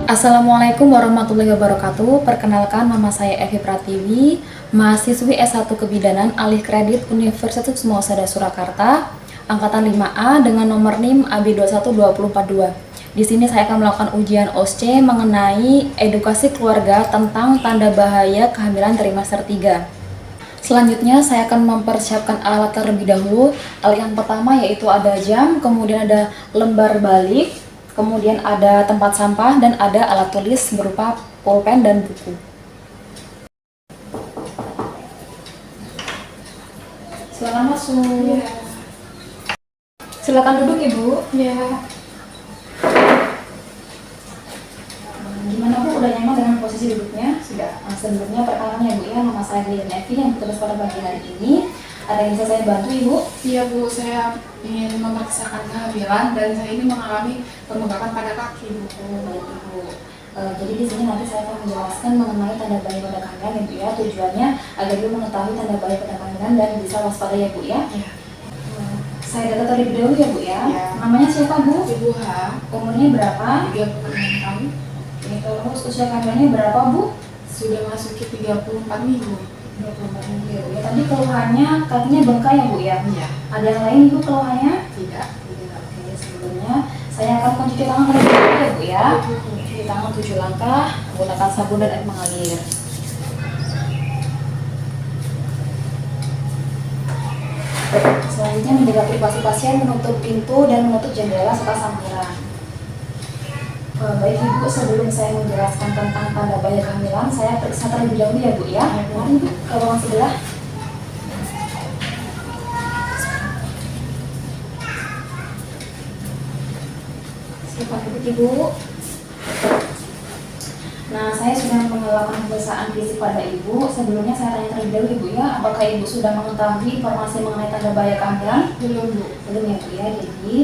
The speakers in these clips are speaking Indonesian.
Assalamualaikum warahmatullahi wabarakatuh. Perkenalkan, nama saya Evi Pratiwi, mahasiswi S1 Kebidanan Alih Kredit Universitas Muasada Surakarta, angkatan 5A dengan nomor NIM AB21242. Di sini saya akan melakukan ujian OSCE mengenai edukasi keluarga tentang tanda bahaya kehamilan trimester 3. Selanjutnya saya akan mempersiapkan alat terlebih dahulu. Alat yang pertama yaitu ada jam, kemudian ada lembar balik, kemudian ada tempat sampah, dan ada alat tulis berupa pulpen dan buku. Silakan masuk. Ya. Silakan duduk Ibu. Ya. Gimana Bu, udah nyaman dengan posisi duduknya? Sudah. Sebelumnya perkenalkan ya Bu ya, nama saya Glenn Evi yang bertugas pada pagi hari ini. Ada yang bisa saya bantu Ibu? Iya Bu, saya ingin memeriksakan kehamilan dan saya ini mengalami pembengkakan pada kaki Bu. Baik Ibu. Jadi di sini nanti saya akan menjelaskan mengenai tanda bahaya pada kehamilan ya Bu ya. Tujuannya agar Ibu mengetahui tanda bahaya pada kehamilan dan bisa waspada ya Bu ya. Ya. Saya data terlebih dahulu ya Bu ya. Ya. Namanya siapa Bu? Ibu H, Umurnya berapa? 36 tahun, Terus usia kehamilannya berapa Bu? sudah masuki 34 minggu. 24 minggu ya Bu ya. Tadi keluhannya kakinya bengkak ya Bu ya. Iya. Ada yang lain Ibu keluhannya? Tidak. Oke, sebelumnya saya akan mencuci tangan terlebih dahulu ya Bu ya. Cuci tangan 7 langkah menggunakan sabun dan air mengalir. Selanjutnya menjaga privasi pasien, menutup pintu dan menutup jendela serta sampiran. Baik Ibu, sebelum saya menjelaskan tentang tanda bahaya kehamilan, saya periksa terlebih dahulu ya Bu ya. Mari Ibu ke ruang sebelah. Silakan duduk Ibu. Nah, saya sudah melakukan pemeriksaan fisik pada Ibu. Sebelumnya saya tanya terlebih dahulu Ibu ya, apakah Ibu sudah mengetahui informasi mengenai tanda bahaya kehamilan? Belum Bu. Belum ya Bu ya. Jadi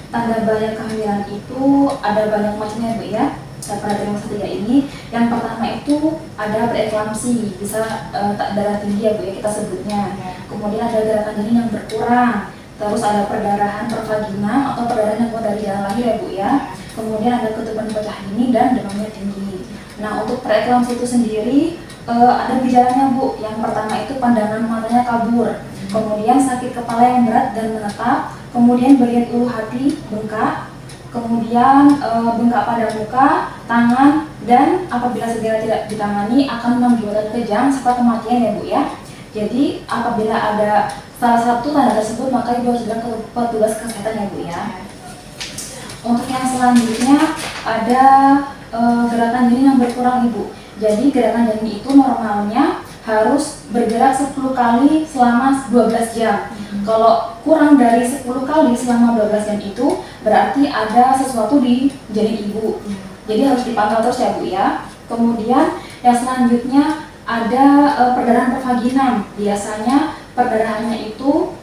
tanda bahaya kehamilan itu ada banyak macamnya Bu ya. Pada trimester 3 ini, yang pertama itu ada preeklamsi, bisa tak darah tinggi ya Bu ya kita sebutnya. Kemudian ada gerakan janin yang berkurang. Terus ada perdarahan per vagina atau perdarahan yang keluar dari jalan lahir ya Bu ya. Kemudian ada ketuban pecah dini dan demamnya tinggi. Nah, untuk preeklamsi itu sendiri ada gejalanya Bu. Yang pertama itu pandangan matanya kabur, kemudian sakit kepala yang berat dan menetap, kemudian bagian ulu hati bengkak, kemudian bengkak pada muka, tangan, dan apabila segera tidak ditangani akan mengakibatkan kejang serta kematian ya Bu ya. Jadi apabila ada salah satu tanda tersebut maka Ibu harus segera ke petugas kesehatan ya Bu ya. Untuk yang selanjutnya ada gerakan janin yang berkurang Ibu. Jadi gerakan janin itu normalnya harus bergerak 10 kali selama 12 jam. Kalau kurang dari 10 kali selama 12 jam itu berarti ada sesuatu di janin Ibu. Jadi harus dipantau terus ya Bu ya. Kemudian yang selanjutnya ada perdarahan per vagina. Biasanya perdarahannya itu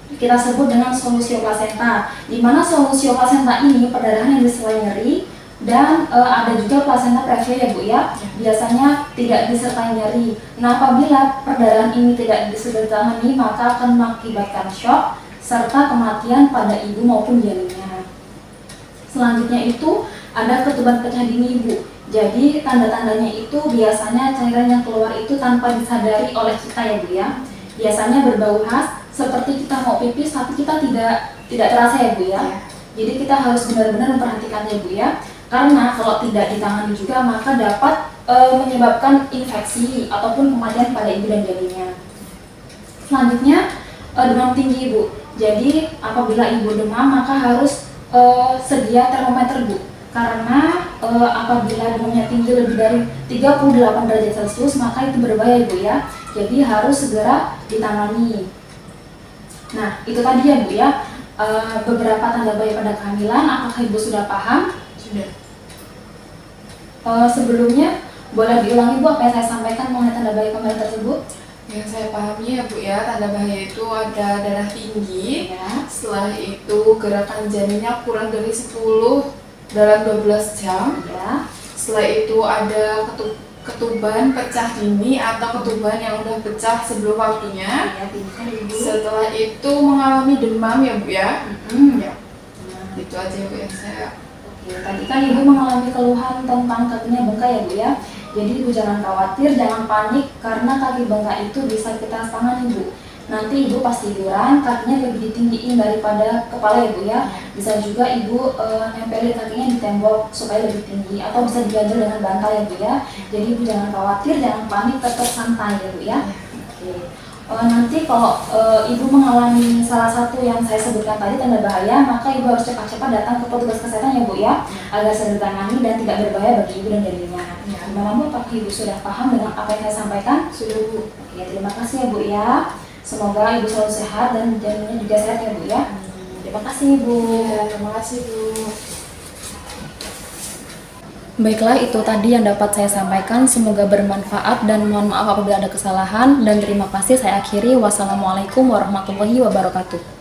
kita sebut dengan solusio plasenta, di mana solusio plasenta ini perdarahan yang disertai nyeri dan ada juga plasenta previa ya Bu ya, biasanya tidak disertai nyeri. Nah, apabila perdarahan ini tidak disertai maka akan mengakibatkan shock serta kematian pada ibu maupun janinnya. Selanjutnya itu ada ketuban pecah dini Ibu. Jadi tanda-tandanya itu biasanya cairan yang keluar itu tanpa disadari oleh kita ya Bu ya. Biasanya berbau khas seperti kita mau pipis tapi kita tidak terasa ya Bu ya. Jadi kita harus benar-benar memperhatikannya ya Bu ya. Karena kalau tidak ditangani juga maka dapat menyebabkan infeksi ataupun kematian pada ibu dan janinnya. Selanjutnya demam tinggi Ibu. Jadi apabila ibu demam maka harus sedia termometer Bu. Karena apabila demamnya tinggi lebih dari 38 derajat Celcius maka itu berbahaya Ibu ya. Jadi harus segera ditangani. Nah, itu tadi ya Bu ya, beberapa tanda bahaya pada kehamilan. Apakah Ibu sudah paham? Sudah. Sebelumnya boleh diulangi Bu apa yang saya sampaikan mengenai tanda bahaya kehamilan tersebut? Yang saya pahami ya Bu ya, tanda bahaya itu ada darah tinggi. Ya. Setelah itu gerakan janinnya kurang dari 10 dalam 12 jam. Ya. Setelah itu ada ketuban pecah dini atau ketuban yang udah pecah sebelum waktunya. Ya, pintar Ibu. Setelah itu mengalami demam ya Bu ya. Ya. Itu aja Bu yang saya. Oke. Oke, tadi kan Ibu mengalami keluhan tentang kakinya bengkak ya Bu ya. Jadi Ibu jangan khawatir, jangan panik karena kaki bengkak itu bisa kita tangani Bu. Nanti Ibu pas tiduran kakinya lebih ditinggiin daripada kepala ya Bu ya. Bisa juga Ibu nempelin kakinya di tembok supaya lebih tinggi atau bisa diganjel dengan bantal ya Bu ya. Jadi Ibu jangan khawatir, jangan panik, tetap santai ya Bu ya. Oke. Nanti kalau Ibu mengalami salah satu yang saya sebutkan tadi tanda bahaya, maka Ibu harus cepat-cepat datang ke petugas kesehatan ya Bu ya, agar segera ditangani dan tidak berbahaya bagi Ibu dan janinnya. Gimana Bu, apakah Ibu sudah paham dengan apa yang saya sampaikan? Sudah Bu. Oke, terima kasih ya Bu ya. Semoga Ibu selalu sehat dan janinnya juga sehat ya Bu ya. Terima kasih Ibu. Ya, terima kasih Bu. Baiklah, itu tadi yang dapat saya sampaikan. Semoga bermanfaat dan mohon maaf apabila ada kesalahan. Dan terima kasih, saya akhiri. Wassalamualaikum warahmatullahi wabarakatuh.